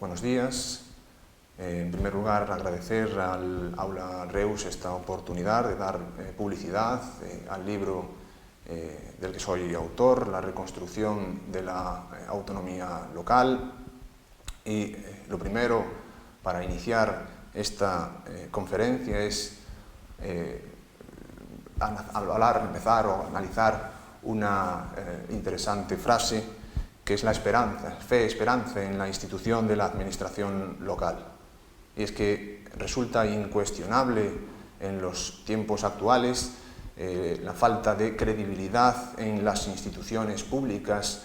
buenos días. En primer lugar, agradecer al Aula Reus esta oportunidad de dar publicidad al libro del que soy autor, La reconstrucción de la autonomía local. Y lo primero, para iniciar esta conferencia, es empezar o analizar una interesante frase que es la esperanza, fe, esperanza en la institución de la administración local. Y es que resulta incuestionable en los tiempos actuales la falta de credibilidad en las instituciones públicas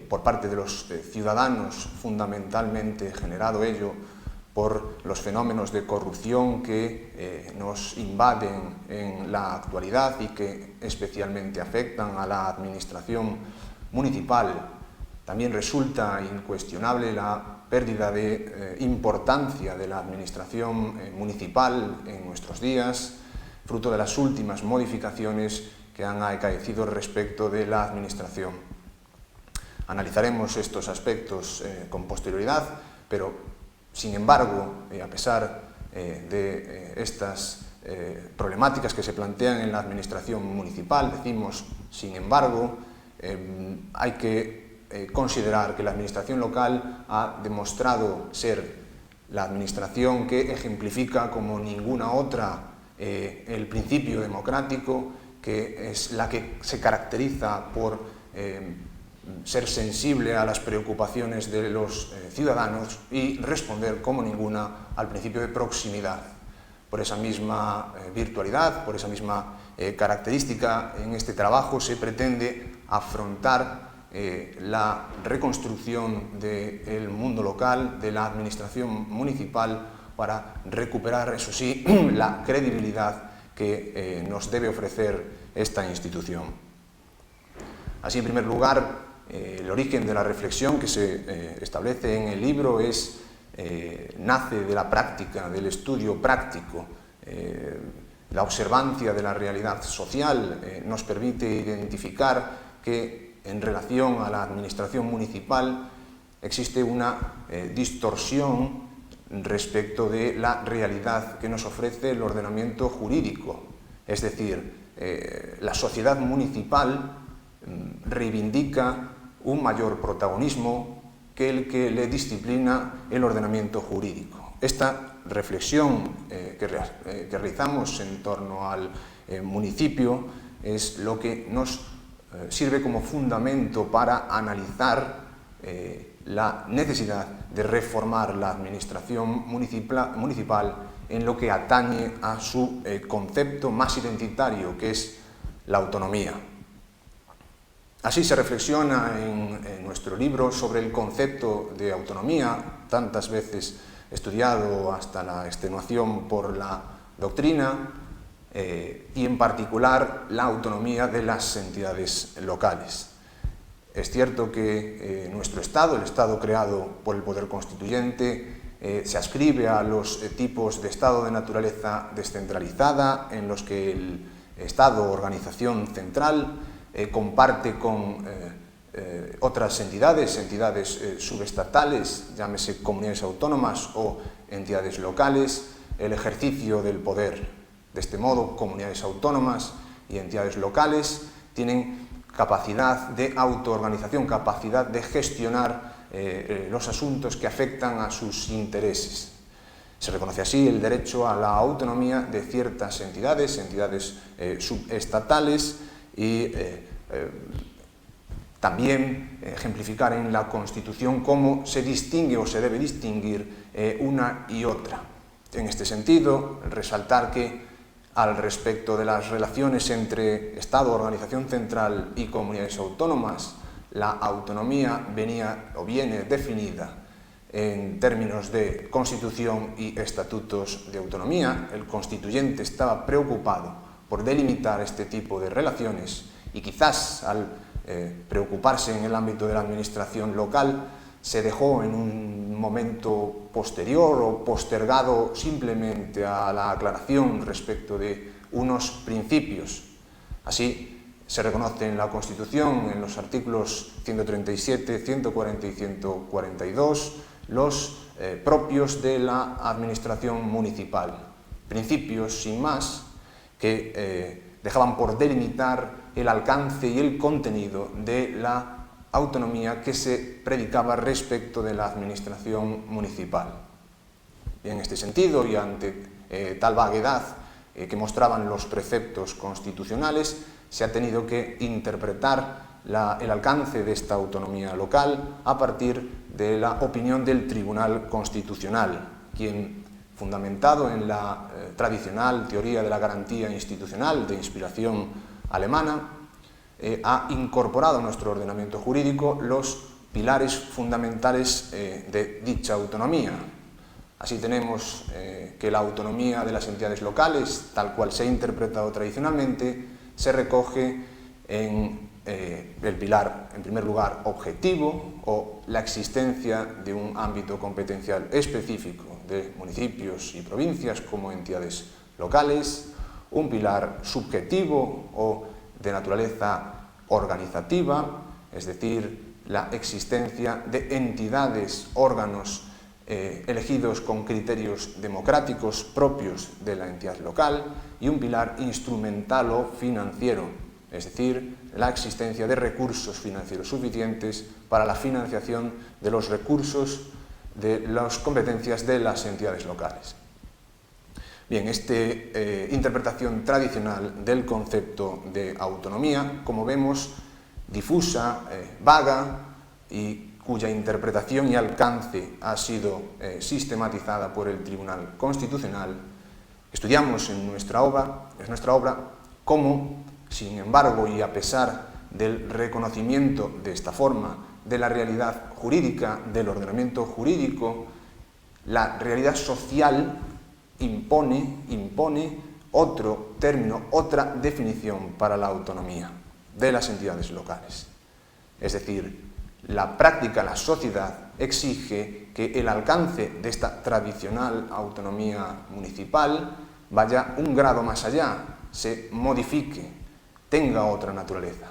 por parte de los ciudadanos, fundamentalmente generado ello por los fenómenos de corrupción que nos invaden en la actualidad y que especialmente afectan a la administración municipal. También resulta incuestionable la pérdida de importancia de la administración municipal en nuestros días, fruto de las últimas modificaciones que han acaecido respecto de la administración. Analizaremos estos aspectos con posterioridad, pero sin embargo, a pesar de estas problemáticas que se plantean en la administración municipal, decimos, sin embargo, hay que considerar que la administración local ha demostrado ser la administración que ejemplifica como ninguna otra el principio democrático, que es la que se caracteriza por ser sensible a las preocupaciones de los ciudadanos y responder como ninguna al principio de proximidad. Por esa misma virtualidad, por esa misma característica, en este trabajo se pretende afrontar la reconstrucción del mundo local, de la administración municipal, para recuperar, eso sí, la credibilidad que nos debe ofrecer esta institución. Así, en primer lugar, el origen de la reflexión que se establece en el libro nace de la práctica, del estudio práctico. La observancia de la realidad social nos permite identificar que en relación a la administración municipal existe una distorsión respecto de la realidad que nos ofrece el ordenamiento jurídico. Es decir, la sociedad municipal reivindica un mayor protagonismo que el que le disciplina el ordenamiento jurídico. Esta reflexión que realizamos en torno al municipio es lo que nos sirve como fundamento para analizar la necesidad de reformar la administración municipal en lo que atañe a su concepto más identitario, que es la autonomía. Así se reflexiona en nuestro libro sobre el concepto de autonomía, tantas veces estudiado hasta la extenuación por la doctrina, y en particular la autonomía de las entidades locales. Es cierto que nuestro Estado, el Estado creado por el Poder Constituyente, se adscribe a los tipos de Estado de naturaleza descentralizada, en los que el Estado, organización central, comparte con otras entidades subestatales, llámese comunidades autónomas o entidades locales, el ejercicio del poder. De este modo, comunidades autónomas y entidades locales tienen capacidad de autoorganización, capacidad de gestionar los asuntos que afectan a sus intereses. Se reconoce así el derecho a la autonomía de ciertas entidades subestatales, y también ejemplificar en la Constitución cómo se distingue o se debe distinguir una y otra. En este sentido, resaltar que al respecto de las relaciones entre Estado, organización central y comunidades autónomas, la autonomía viene definida en términos de Constitución y estatutos de autonomía. El constituyente estaba preocupado por delimitar este tipo de relaciones y quizás al preocuparse en el ámbito de la administración local se dejó en un momento posterior o postergado simplemente a la aclaración respecto de unos principios. Así, se reconoce en la Constitución, en los artículos 137, 140 y 142, los propios de la administración municipal. Principios, sin más, que dejaban por delimitar el alcance y el contenido de la autonomía que se predicaba respecto de la administración municipal. Y en este sentido, y ante tal vaguedad que mostraban los preceptos constitucionales, se ha tenido que interpretar el alcance de esta autonomía local a partir de la opinión del Tribunal Constitucional, quien, fundamentado en la tradicional teoría de la garantía institucional de inspiración alemana, ha incorporado a nuestro ordenamiento jurídico los pilares fundamentales de dicha autonomía. Así tenemos que la autonomía de las entidades locales, tal cual se ha interpretado tradicionalmente, se recoge en el pilar, en primer lugar, objetivo, o la existencia de un ámbito competencial específico de municipios y provincias como entidades locales, un pilar subjetivo o de naturaleza organizativa, es decir, la existencia de entidades, órganos elegidos con criterios democráticos propios de la entidad local, y un pilar instrumental o financiero, es decir, la existencia de recursos financieros suficientes para la financiación de los recursos de las competencias de las entidades locales. Bien, esta interpretación tradicional del concepto de autonomía, como vemos, difusa, vaga, y cuya interpretación y alcance ha sido sistematizada por el Tribunal Constitucional, estudiamos en nuestra obra cómo, sin embargo, y a pesar del reconocimiento de esta forma de la realidad jurídica, del ordenamiento jurídico, la realidad social impone otro término, otra definición para la autonomía de las entidades locales. Es decir, la práctica, la sociedad, exige que el alcance de esta tradicional autonomía municipal vaya un grado más allá, se modifique, tenga otra naturaleza.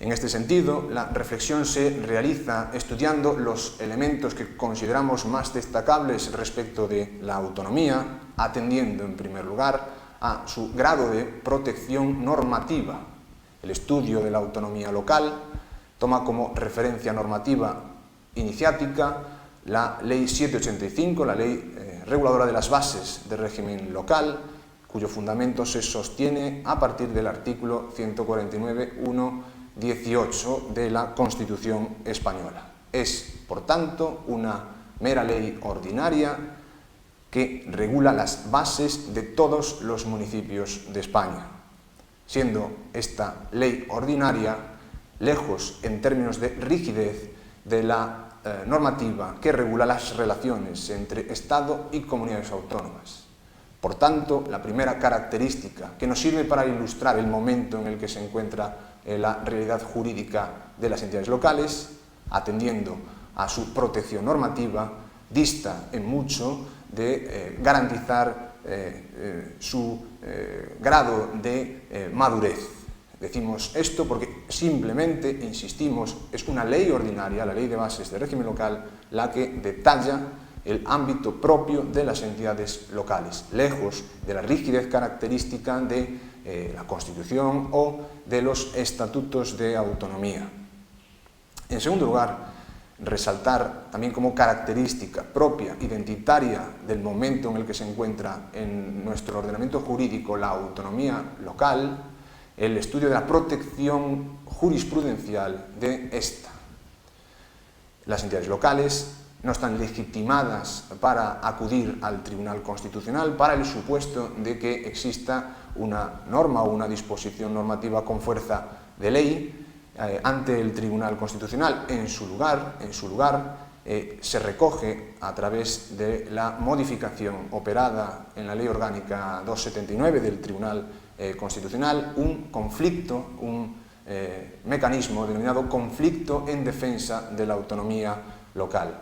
En este sentido, la reflexión se realiza estudiando los elementos que consideramos más destacables respecto de la autonomía, atendiendo en primer lugar a su grado de protección normativa. El estudio de la autonomía local toma como referencia normativa iniciática la Ley 785, la Ley Reguladora de las Bases del Régimen Local, cuyo fundamento se sostiene a partir del artículo 149.1.18 de la Constitución española. Es, por tanto, una mera ley ordinaria que regula las bases de todos los municipios de España, siendo esta ley ordinaria lejos, en términos de rigidez, de la normativa que regula las relaciones entre Estado y comunidades autónomas. Por tanto, la primera característica que nos sirve para ilustrar el momento en el que se encuentra la realidad jurídica de las entidades locales, atendiendo a su protección normativa, dista en mucho de garantizar su grado de madurez. Decimos esto porque simplemente, insistimos, es una ley ordinaria, la Ley de Bases del Régimen Local, la que detalla el ámbito propio de las entidades locales, lejos de la rigidez característica de la Constitución o de los estatutos de autonomía. En segundo lugar, resaltar también como característica propia, identitaria del momento en el que se encuentra en nuestro ordenamiento jurídico la autonomía local, el estudio de la protección jurisprudencial de esta. Las entidades locales no están legitimadas para acudir al Tribunal Constitucional para el supuesto de que exista una norma o una disposición normativa con fuerza de ley ante el Tribunal Constitucional. En su lugar, se recoge a través de la modificación operada en la Ley Orgánica 279 del Tribunal Constitucional un conflicto, un mecanismo denominado conflicto en defensa de la autonomía local.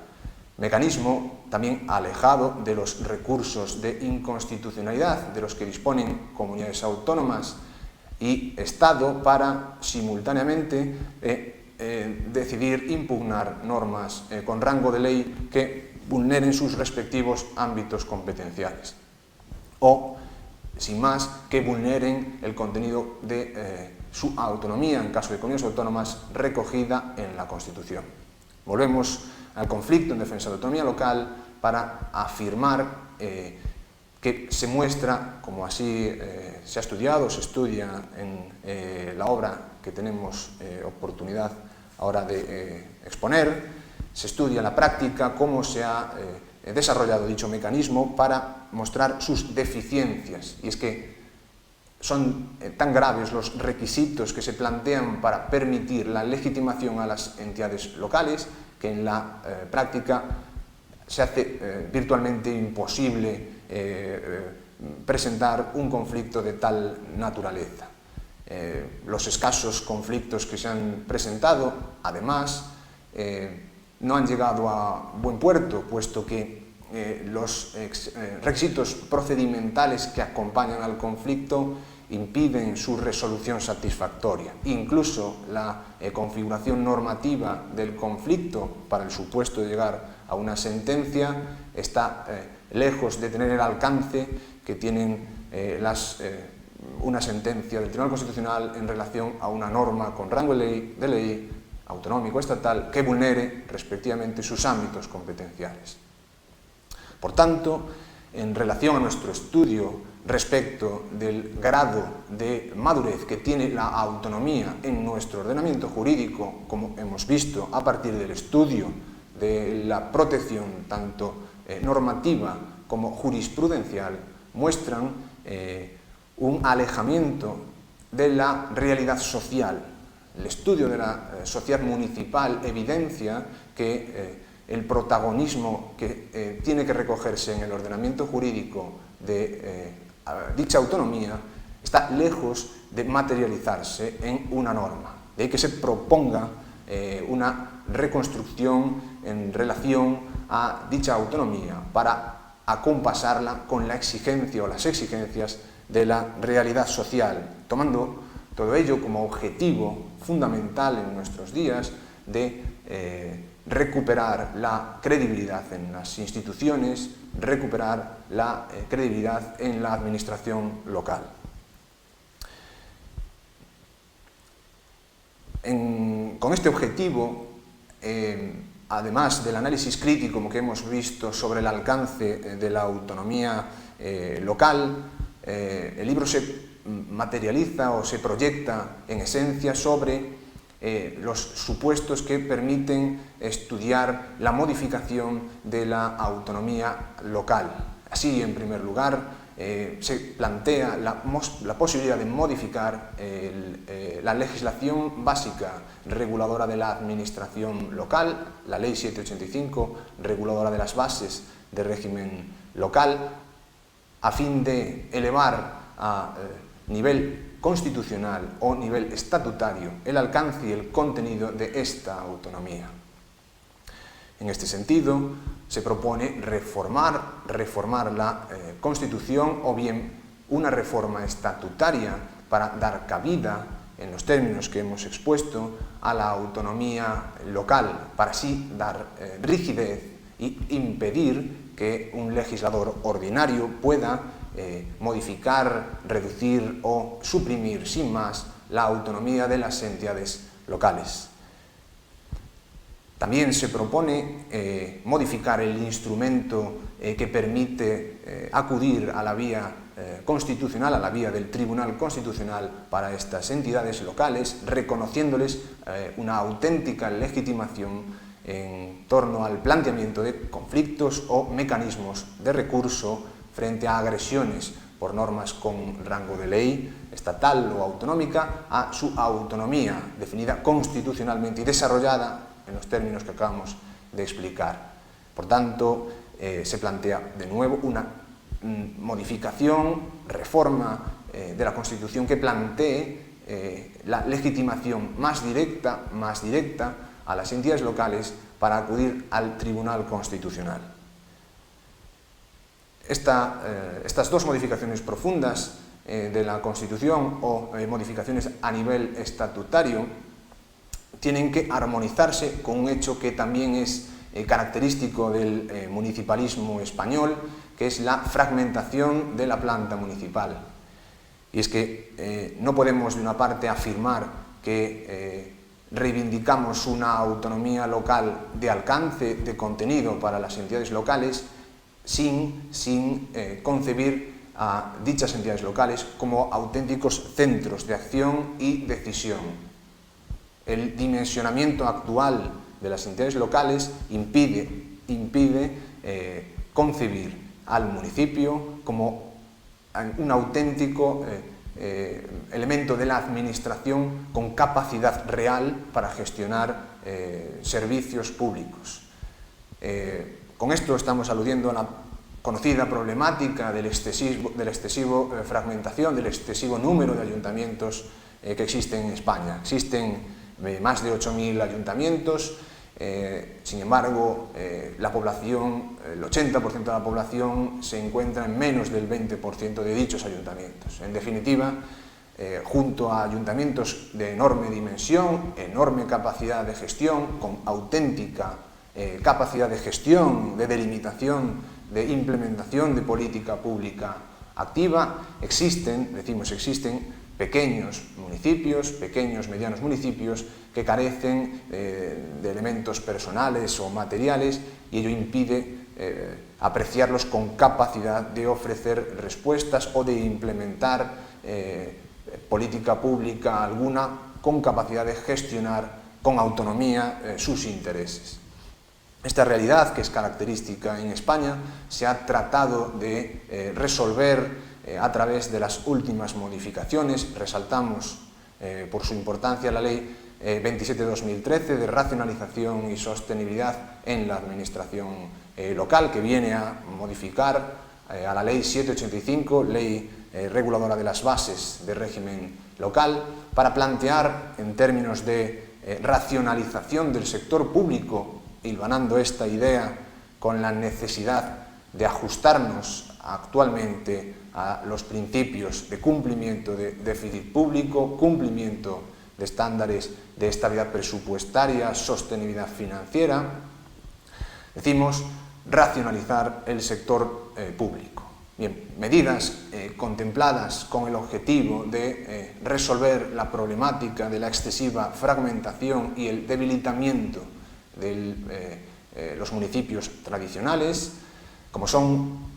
Mecanismo también alejado de los recursos de inconstitucionalidad de los que disponen comunidades autónomas y Estado para simultáneamente decidir impugnar normas con rango de ley que vulneren sus respectivos ámbitos competenciales o, sin más, que vulneren el contenido de su autonomía en caso de comunidades autónomas recogida en la Constitución. Volvemos al conflicto en defensa de la autonomía local para afirmar que se muestra, como así se ha estudiado, se estudia en la obra que tenemos oportunidad ahora de exponer, se estudia en la práctica cómo se ha desarrollado dicho mecanismo para mostrar sus deficiencias. Y es que son tan graves los requisitos que se plantean para permitir la legitimación a las entidades locales que en la práctica se hace virtualmente imposible presentar un conflicto de tal naturaleza. Los escasos conflictos que se han presentado, además, no han llegado a buen puerto, puesto que los requisitos procedimentales que acompañan al conflicto impiden su resolución satisfactoria. Incluso la configuración normativa del conflicto para el supuesto de llegar a una sentencia está lejos de tener el alcance que tienen una sentencia del Tribunal Constitucional en relación a una norma con rango de ley autonómico o estatal que vulnere respectivamente sus ámbitos competenciales. Por tanto, en relación a nuestro estudio respecto del grado de madurez que tiene la autonomía en nuestro ordenamiento jurídico, como hemos visto a partir del estudio de la protección tanto normativa como jurisprudencial, muestran un alejamiento de la realidad social. El estudio de la sociedad municipal evidencia que el protagonismo que tiene que recogerse en el ordenamiento jurídico de dicha autonomía está lejos de materializarse en una norma. De ahí que se proponga una reconstrucción en relación a dicha autonomía para acompasarla con la exigencia o las exigencias de la realidad social, tomando todo ello como objetivo fundamental en nuestros días de recuperar la credibilidad en las instituciones, recuperar la credibilidad en la administración local. Con este objetivo, además del análisis crítico que hemos visto sobre el alcance de la autonomía local, el libro se materializa o se proyecta en esencia sobre los supuestos que permiten estudiar la modificación de la autonomía local. Así, en primer lugar, se plantea la posibilidad de modificar la legislación básica reguladora de la administración local, la Ley 785, reguladora de las bases de régimen local, a fin de elevar a nivel constitucional o nivel estatutario el alcance y el contenido de esta autonomía. En este sentido, se propone reformar la Constitución o bien una reforma estatutaria para dar cabida, en los términos que hemos expuesto, a la autonomía local, para así dar rigidez y impedir que un legislador ordinario pueda modificar, reducir o suprimir sin más la autonomía de las entidades locales. También se propone modificar el instrumento que permite acudir a la vía constitucional, a la vía del Tribunal Constitucional para estas entidades locales, reconociéndoles una auténtica legitimación en torno al planteamiento de conflictos o mecanismos de recurso frente a agresiones por normas con rango de ley estatal o autonómica a su autonomía definida constitucionalmente y desarrollada en los términos que acabamos de explicar. Por tanto, se plantea de nuevo una modificación, reforma de la Constitución que plantee la legitimación más directa a las entidades locales para acudir al Tribunal Constitucional. Estas dos modificaciones profundas de la Constitución o modificaciones a nivel estatutario tienen que armonizarse con un hecho que también es característico del municipalismo español, que es la fragmentación de la planta municipal. Y es que no podemos, de una parte, afirmar que reivindicamos una autonomía local de alcance, de contenido para las entidades locales, sin concebir a dichas entidades locales como auténticos centros de acción y decisión. El dimensionamiento actual de las entidades locales impide concebir al municipio como un auténtico elemento de la administración con capacidad real para gestionar servicios públicos. Con esto estamos aludiendo a la conocida problemática del excesivo fragmentación, del excesivo número de ayuntamientos que existen en España. Existen más de 8.000 ayuntamientos, sin embargo, la población, el 80% de la población se encuentra en menos del 20% de dichos ayuntamientos. En definitiva, junto a ayuntamientos de enorme dimensión, enorme capacidad de gestión, con auténtica capacidad de gestión, de delimitación, de implementación de política pública activa, existen pequeños municipios, pequeños, medianos municipios que carecen de elementos personales o materiales, y ello impide apreciarlos con capacidad de ofrecer respuestas o de implementar política pública alguna con capacidad de gestionar con autonomía sus intereses. Esta realidad, que es característica en España, se ha tratado de resolver a través de las últimas modificaciones. Resaltamos por su importancia la Ley 27/2013 de racionalización y sostenibilidad en la administración local, que viene a modificar a la Ley 7/85, Ley reguladora de las bases de régimen local, para plantear, en términos de racionalización del sector público, hilvanando esta idea con la necesidad de ajustarnos actualmente a los principios de cumplimiento de déficit público, cumplimiento de estándares de estabilidad presupuestaria, sostenibilidad financiera. Decimos racionalizar el sector público. Bien, medidas contempladas con el objetivo de resolver la problemática de la excesiva fragmentación y el debilitamiento de los municipios tradicionales, como son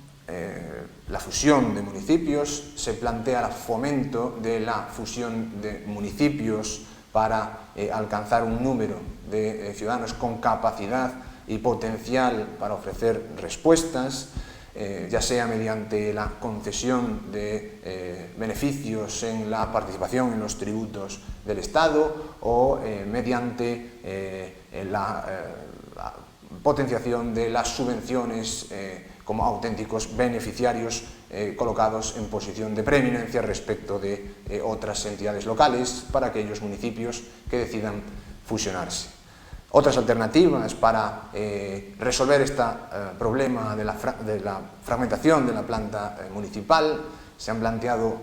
la fusión de municipios. Se plantea el fomento de la fusión de municipios para alcanzar un número de ciudadanos con capacidad y potencial para ofrecer respuestas, ya sea mediante la concesión de beneficios en la participación en los tributos del Estado o mediante la potenciación de las subvenciones como auténticos beneficiarios colocados en posición de preeminencia respecto de otras entidades locales para aquellos municipios que decidan fusionarse. Otras alternativas para resolver este problema de la fragmentación de la planta municipal: se han planteado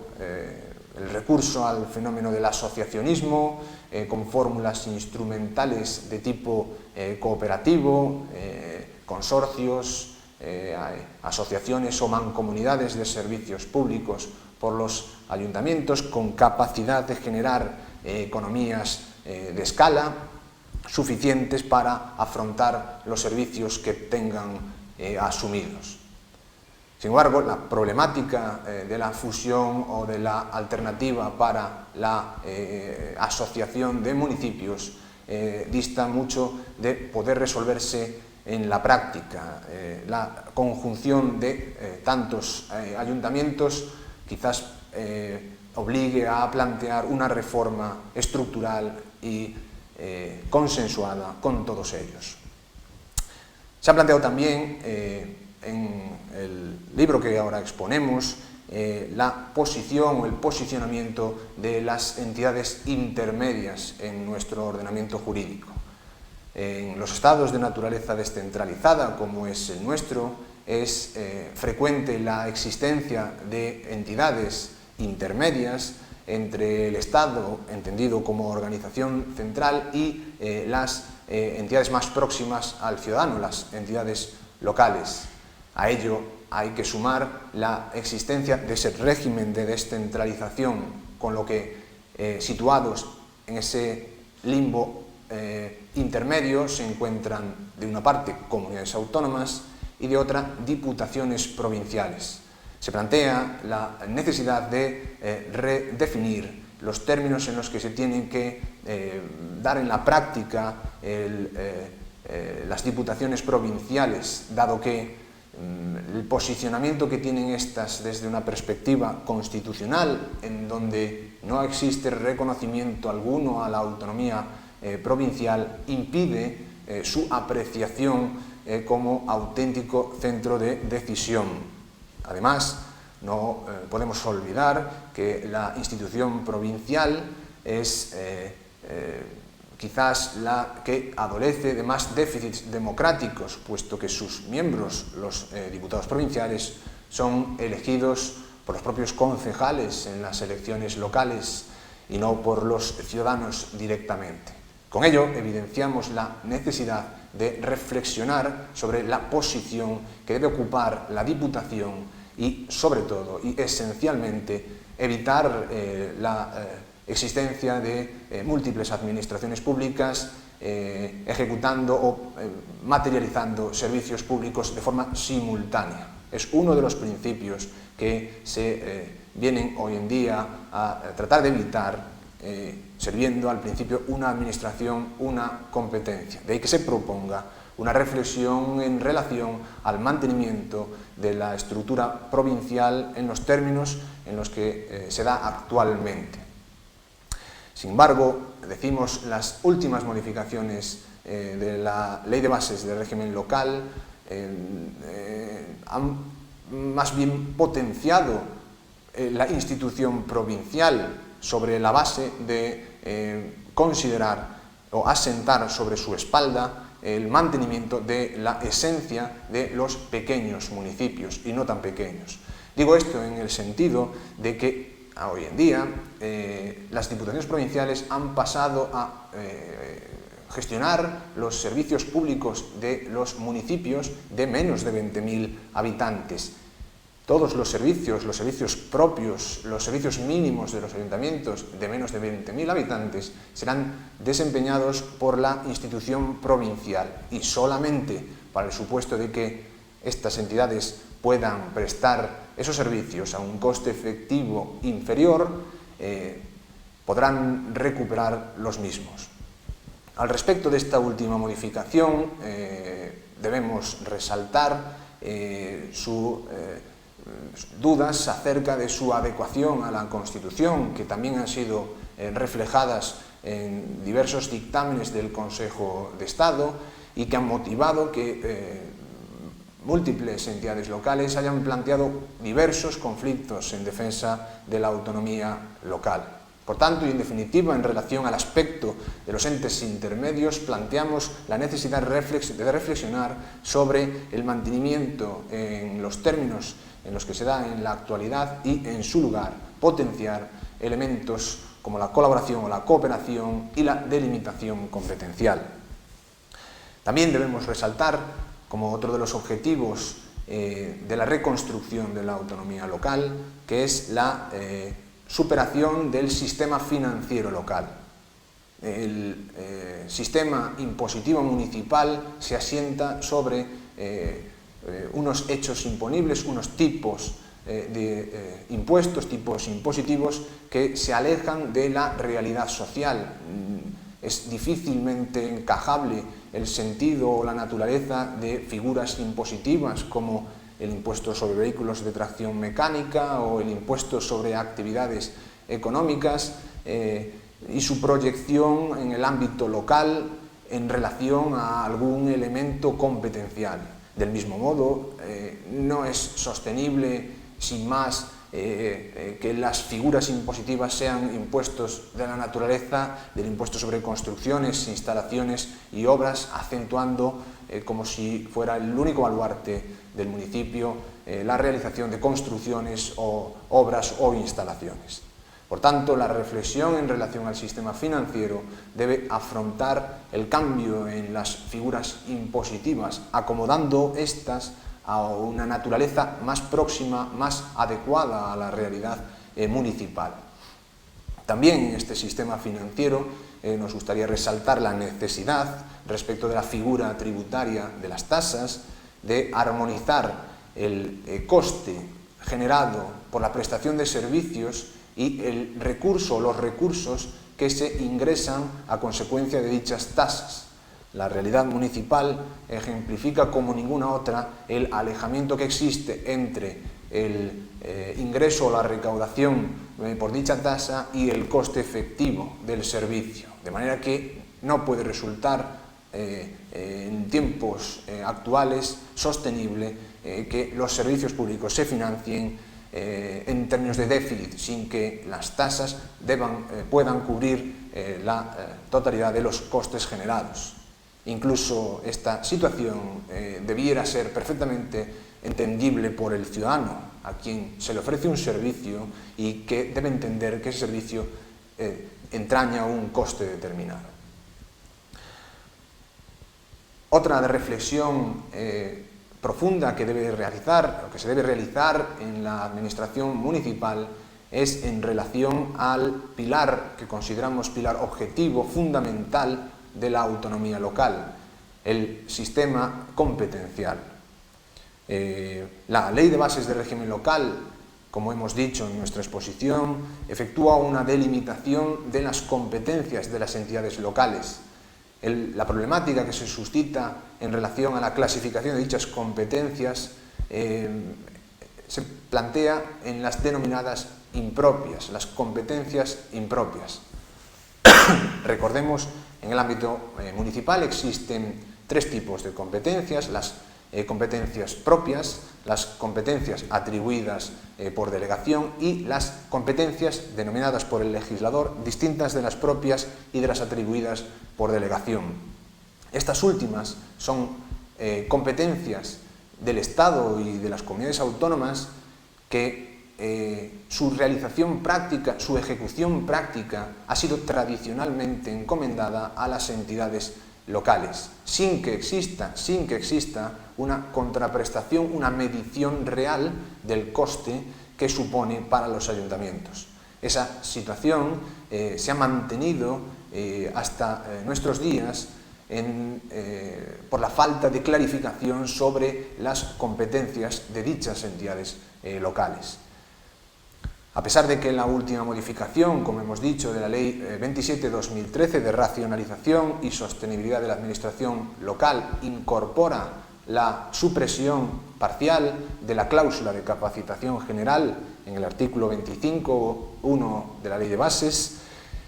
el recurso al fenómeno del asociacionismo con fórmulas instrumentales de tipo cooperativo, consorcios, asociaciones o mancomunidades de servicios públicos por los ayuntamientos, con capacidad de generar economías de escala suficientes para afrontar los servicios que tengan asumidos. Sin embargo, la problemática de la fusión o de la alternativa para la asociación de municipios dista mucho de poder resolverse en la práctica. La conjunción de tantos ayuntamientos quizás obligue a plantear una reforma estructural y consensuada con todos ellos. Se ha planteado también en el libro que ahora exponemos la posición o el posicionamiento de las entidades intermedias en nuestro ordenamiento jurídico. En los estados de naturaleza descentralizada, como es el nuestro, es frecuente la existencia de entidades intermedias entre el Estado, entendido como organización central, y las entidades más próximas al ciudadano, las entidades locales. A ello hay que sumar la existencia de ese régimen de descentralización, con lo que situados en ese limbo intermedio se encuentran, de una parte, comunidades autónomas y de otra, diputaciones provinciales. Se plantea la necesidad de redefinir los términos en los que se tienen que dar en la práctica las diputaciones provinciales, dado que el posicionamiento que tienen estas desde una perspectiva constitucional, en donde no existe reconocimiento alguno a la autonomía provincial, impide su apreciación como auténtico centro de decisión. Además, no podemos olvidar que la institución provincial es quizás la que adolece de más déficits democráticos, puesto que sus miembros, los diputados provinciales, son elegidos por los propios concejales en las elecciones locales y no por los ciudadanos directamente. Con ello, evidenciamos la necesidad de reflexionar sobre la posición que debe ocupar la Diputación y, sobre todo y esencialmente, evitar la existencia de múltiples administraciones públicas ejecutando o materializando servicios públicos de forma simultánea. Es uno de los principios que se vienen hoy en día a tratar de evitar, sirviendo al principio una administración, una competencia. De ahí que se proponga una reflexión en relación al mantenimiento de la estructura provincial en los términos en los que se da actualmente. Sin embargo, decimos, las últimas modificaciones de la Ley de Bases del Régimen Local han más bien potenciado la institución provincial sobre la base de considerar o asentar sobre su espalda el mantenimiento de la esencia de los pequeños municipios y no tan pequeños. Digo esto en el sentido de que hoy en día las diputaciones provinciales han pasado a gestionar los servicios públicos de los municipios de menos de 20.000 habitantes. Todos los servicios propios, los servicios mínimos de los ayuntamientos de menos de 20.000 habitantes serán desempeñados por la institución provincial, y solamente para el supuesto de que estas entidades puedan prestar esos servicios a un coste efectivo inferior, podrán recuperar los mismos. Al respecto de esta última modificación, debemos resaltar dudas acerca de su adecuación a la Constitución, que también han sido reflejadas en diversos dictámenes del Consejo de Estado y que han motivado que múltiples entidades locales hayan planteado diversos conflictos en defensa de la autonomía local. Por tanto, y en definitiva, en relación al aspecto de los entes intermedios, planteamos la necesidad de reflexionar sobre el mantenimiento en los términos en los que se da en la actualidad y, en su lugar, potenciar elementos como la colaboración o la cooperación y la delimitación competencial. También debemos resaltar, como otro de los objetivos de la reconstrucción de la autonomía local, que es la superación del sistema financiero local. El sistema impositivo municipal se asienta sobre unos hechos imponibles, unos tipos de impuestos, tipos impositivos que se alejan de la realidad social. Es difícilmente encajable el sentido o la naturaleza de figuras impositivas como el impuesto sobre vehículos de tracción mecánica o el impuesto sobre actividades económicas y su proyección en el ámbito local en relación a algún elemento competencial. Del mismo modo, no es sostenible, sin más, que las figuras impositivas sean impuestos de la naturaleza del impuesto sobre construcciones, instalaciones y obras, acentuando como si fuera el único baluarte del municipio la realización de construcciones o obras o instalaciones. Por tanto, la reflexión en relación al sistema financiero debe afrontar el cambio en las figuras impositivas, acomodando estas a una naturaleza más próxima, más adecuada a la realidad municipal. También en este sistema financiero nos gustaría resaltar la necesidad, respecto de la figura tributaria de las tasas, de armonizar el coste generado por la prestación de servicios y el recurso o los recursos que se ingresan a consecuencia de dichas tasas. La realidad municipal ejemplifica como ninguna otra el alejamiento que existe entre el ingreso o la recaudación por dicha tasa y el coste efectivo del servicio, de manera que no puede resultar en tiempos actuales sostenible que los servicios públicos se financien en términos de déficit, sin que las tasas puedan cubrir la totalidad de los costes generados. Incluso esta situación debiera ser perfectamente entendible por el ciudadano, a quien se le ofrece un servicio y que debe entender que ese servicio entraña un coste determinado. Otra reflexión profunda que se debe realizar en la administración municipal es en relación al pilar que consideramos pilar objetivo fundamental de la autonomía local, el sistema competencial. La Ley de Bases del Régimen Local, como hemos dicho en nuestra exposición, efectúa una delimitación de las competencias de las entidades locales. La problemática que se suscita en relación a la clasificación de dichas competencias se plantea en las denominadas impropias, las competencias impropias. Recordemos, en el ámbito municipal existen tres tipos de competencias: las competencias propias, las competencias atribuidas por delegación y las competencias denominadas por el legislador distintas de las propias y de las atribuidas por delegación. Estas últimas son competencias del Estado y de las comunidades autónomas que su realización práctica, su ejecución práctica ha sido tradicionalmente encomendada a las entidades locales, sin que exista una contraprestación, una medición real del coste que supone para los ayuntamientos. Esa situación se ha mantenido hasta nuestros días por la falta de clarificación sobre las competencias de dichas entidades locales. A pesar de que la última modificación, como hemos dicho, de la Ley 27/2013 de racionalización y sostenibilidad de la administración local incorpora la supresión parcial de la cláusula de capacitación general en el artículo 25.1 de la Ley de Bases,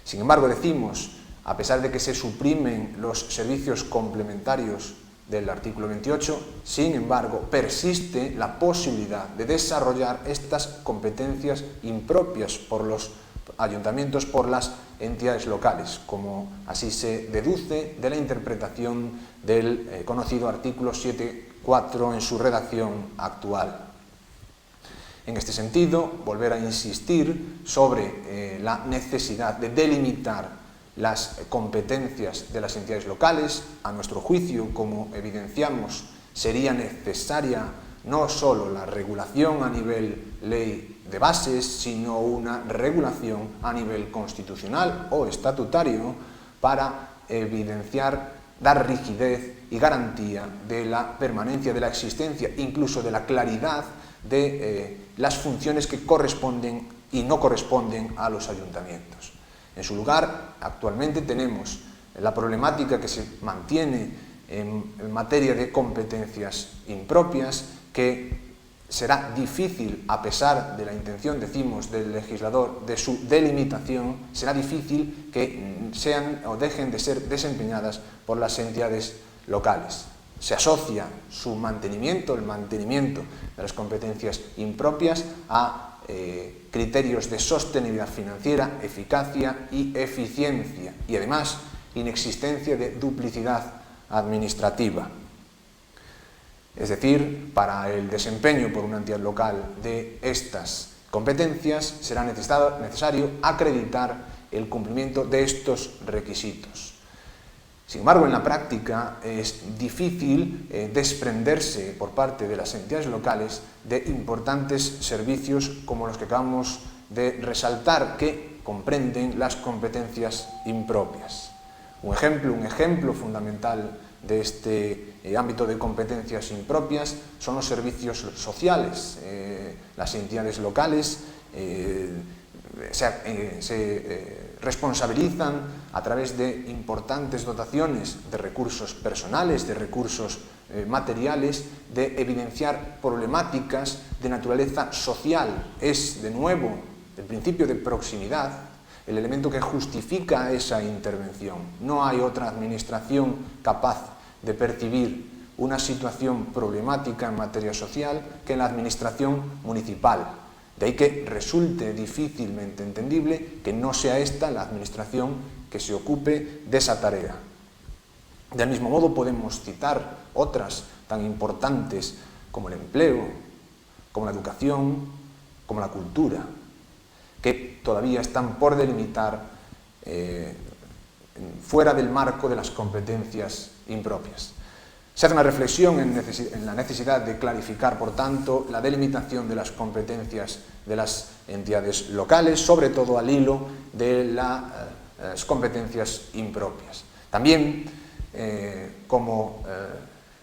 sin embargo decimos, a pesar de que se suprimen los servicios complementarios del artículo 28, sin embargo, persiste la posibilidad de desarrollar estas competencias impropias por los ayuntamientos, por las entidades locales, como así se deduce de la interpretación del conocido artículo 7.4 en su redacción actual. En este sentido, volver a insistir sobre la necesidad de delimitar las competencias de las entidades locales. A nuestro juicio, como evidenciamos, sería necesaria no solo la regulación a nivel ley de bases, sino una regulación a nivel constitucional o estatutario para dar rigidez y garantía de la permanencia, de la existencia, incluso de la claridad de las funciones que corresponden y no corresponden a los ayuntamientos. En su lugar, actualmente tenemos la problemática que se mantiene en materia de competencias impropias, que será difícil, a pesar de la intención, decimos, del legislador de su delimitación, será difícil que sean o dejen de ser desempeñadas por las entidades locales. Se asocia su mantenimiento, el mantenimiento de las competencias impropias, a criterios de sostenibilidad financiera, eficacia y eficiencia, y además inexistencia de duplicidad administrativa. Es decir, para el desempeño por una entidad local de estas competencias, será necesario acreditar el cumplimiento de estos requisitos. Sin embargo, en la práctica es difícil desprenderse por parte de las entidades locales de importantes servicios como los que acabamos de resaltar, que comprenden las competencias impropias. Un ejemplo fundamental de este ámbito de competencias impropias son los servicios sociales. Las entidades locales se responsabilizan a través de importantes dotaciones de recursos personales, de recursos materiales, de evidenciar problemáticas de naturaleza social. Es, de nuevo, el principio de proximidad el elemento que justifica esa intervención. No hay otra administración capaz de percibir una situación problemática en materia social que la administración municipal. De ahí que resulte difícilmente entendible que no sea esta la administración que se ocupe de esa tarea. Del mismo modo podemos citar otras tan importantes como el empleo, como la educación, como la cultura, que todavía están por delimitar fuera del marco de las competencias impropias. Se hace una reflexión en la necesidad de clarificar, por tanto, la delimitación de las competencias de las entidades locales, sobre todo al hilo de las competencias impropias. También, como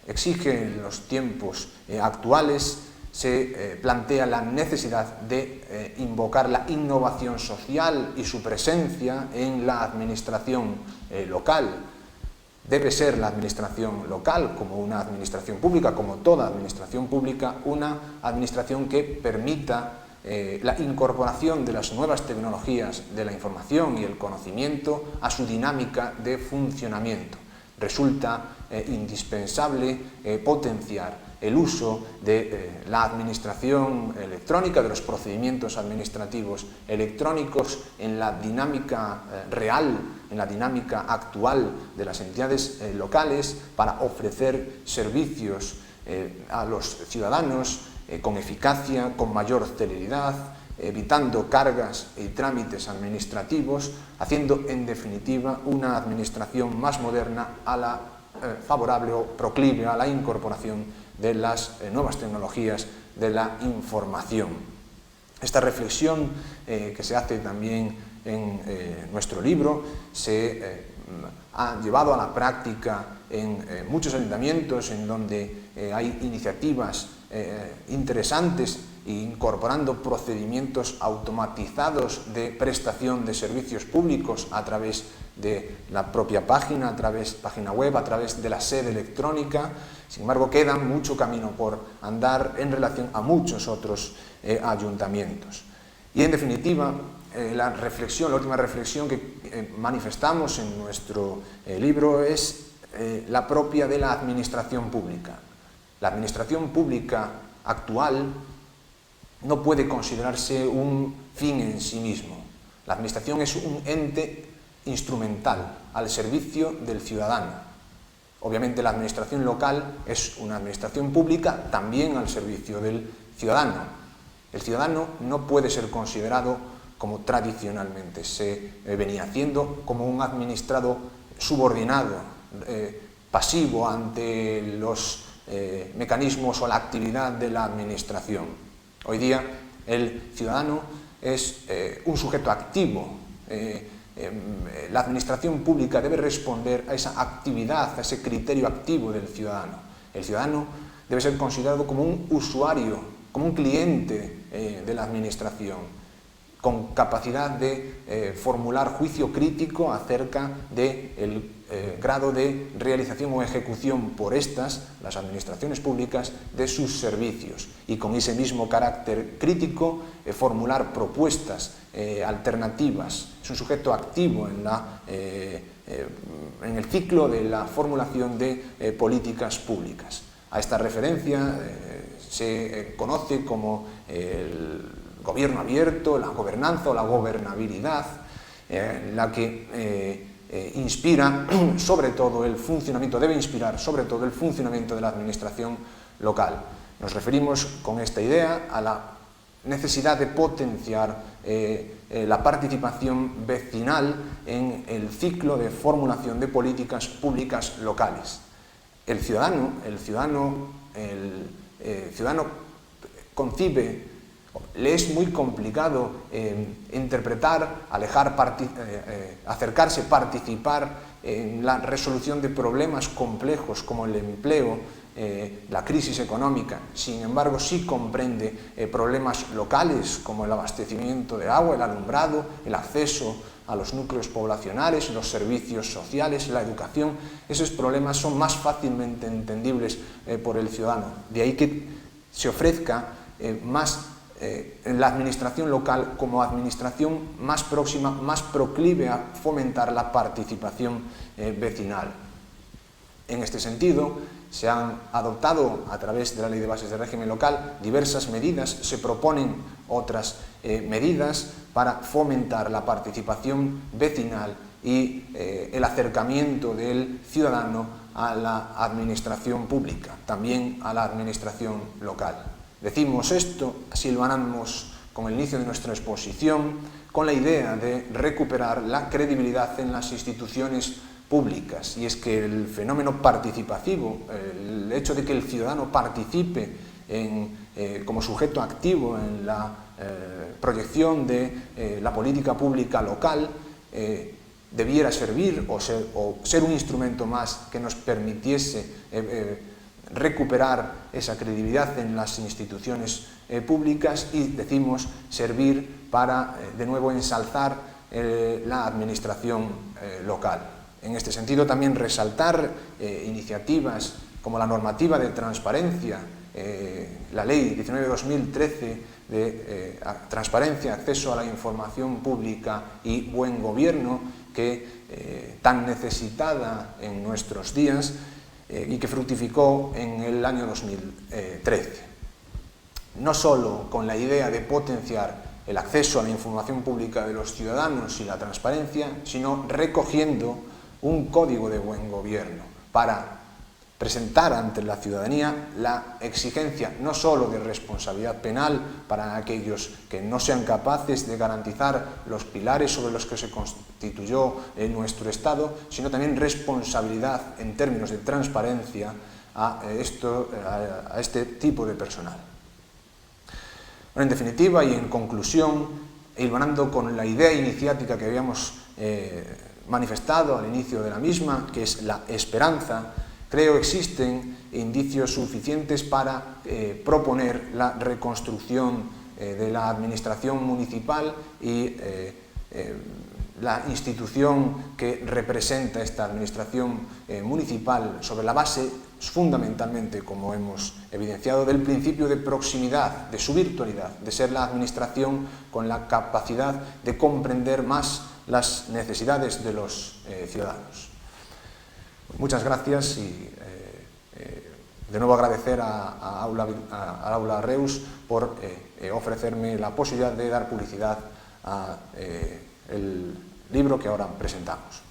exigen los tiempos actuales, se plantea la necesidad de invocar la innovación social y su presencia en la administración local. Debe ser la administración local, como una administración pública, como toda administración pública, una administración que permita la incorporación de las nuevas tecnologías de la información y el conocimiento a su dinámica de funcionamiento. Resulta indispensable potenciar el uso de la administración electrónica, de los procedimientos administrativos electrónicos en la dinámica real, en la dinámica actual de las entidades locales, para ofrecer servicios a los ciudadanos con eficacia, con mayor celeridad, evitando cargas y trámites administrativos, haciendo en definitiva una administración más moderna, favorable o proclive a la incorporación de las nuevas tecnologías de la información. Esta reflexión que se hace también en nuestro libro se ha llevado a la práctica en muchos ayuntamientos en donde hay iniciativas interesantes, incorporando procedimientos automatizados de prestación de servicios públicos a través de la propia página web, a través de la sede electrónica. Sin embargo, queda mucho camino por andar en relación a muchos otros ayuntamientos. Y en definitiva, la última reflexión que manifestamos en nuestro libro es la propia de la administración pública. La administración pública actual no puede considerarse un fin en sí mismo. La administración es un ente instrumental al servicio del ciudadano. Obviamente la administración local es una administración pública también al servicio del ciudadano. El ciudadano no puede ser considerado, como tradicionalmente se venía haciendo, como un administrado subordinado, pasivo ante los mecanismos o la actividad de la administración. Hoy día el ciudadano es un sujeto activo. La administración pública debe responder a esa actividad, a ese criterio activo del ciudadano. El ciudadano debe ser considerado como un usuario, como un cliente de la administración, con capacidad de formular juicio crítico acerca del grado de realización o ejecución por las administraciones públicas, de sus servicios, y con ese mismo carácter crítico formular propuestas alternativas. Es un sujeto activo en el ciclo de la formulación de políticas públicas. A esta referencia se conoce como el gobierno abierto, la gobernanza o la gobernabilidad, la que inspira sobre todo el funcionamiento, debe inspirar sobre todo el funcionamiento de la administración local. Nos referimos con esta idea a la necesidad de potenciar la participación vecinal en el ciclo de formulación de políticas públicas locales. El ciudadano concibe, le es muy complicado interpretar, acercarse, participar en la resolución de problemas complejos como el empleo, la crisis económica. Sin embargo, sí comprende problemas locales como el abastecimiento de agua, el alumbrado, el acceso a los núcleos poblacionales, los servicios sociales, la educación. Esos problemas son más fácilmente entendibles por el ciudadano. De ahí que se ofrezca más la administración local como administración más próxima, más proclive a fomentar la participación vecinal. En este sentido, se han adoptado a través de la Ley de Bases de Régimen Local diversas medidas, se proponen otras medidas para fomentar la participación vecinal y el acercamiento del ciudadano a la administración pública, también a la administración local. Decimos esto, silvanamos con el inicio de nuestra exposición, con la idea de recuperar la credibilidad en las instituciones públicas, y es que el fenómeno participativo, el hecho de que el ciudadano participe como sujeto activo en la proyección de la política pública local, debiera servir o ser un instrumento más que nos permitiese recuperar esa credibilidad en las instituciones públicas y, decimos, servir para, de nuevo, ensalzar la administración local. En este sentido, también resaltar iniciativas como la normativa de transparencia, la Ley 19/2013 de transparencia, acceso a la información pública y buen gobierno, que tan necesitada en nuestros días y que fructificó en el año 2013. No solo con la idea de potenciar el acceso a la información pública de los ciudadanos y la transparencia, sino recogiendo un código de buen gobierno para presentar ante la ciudadanía la exigencia no solo de responsabilidad penal para aquellos que no sean capaces de garantizar los pilares sobre los que se constituyó nuestro Estado, sino también responsabilidad en términos de transparencia a este tipo de personal. Bueno, en definitiva y en conclusión, hilvanando con la idea iniciática que habíamos manifestado al inicio de la misma, que es la esperanza, creo existen indicios suficientes para proponer la reconstrucción de la administración municipal y la institución que representa esta administración municipal sobre la base, fundamentalmente, como hemos evidenciado, del principio de proximidad, de su virtualidad, de ser la administración con la capacidad de comprender más las necesidades de los ciudadanos. Muchas gracias y de nuevo agradecer a Aula Reus por ofrecerme la posibilidad de dar publicidad al libro que ahora presentamos.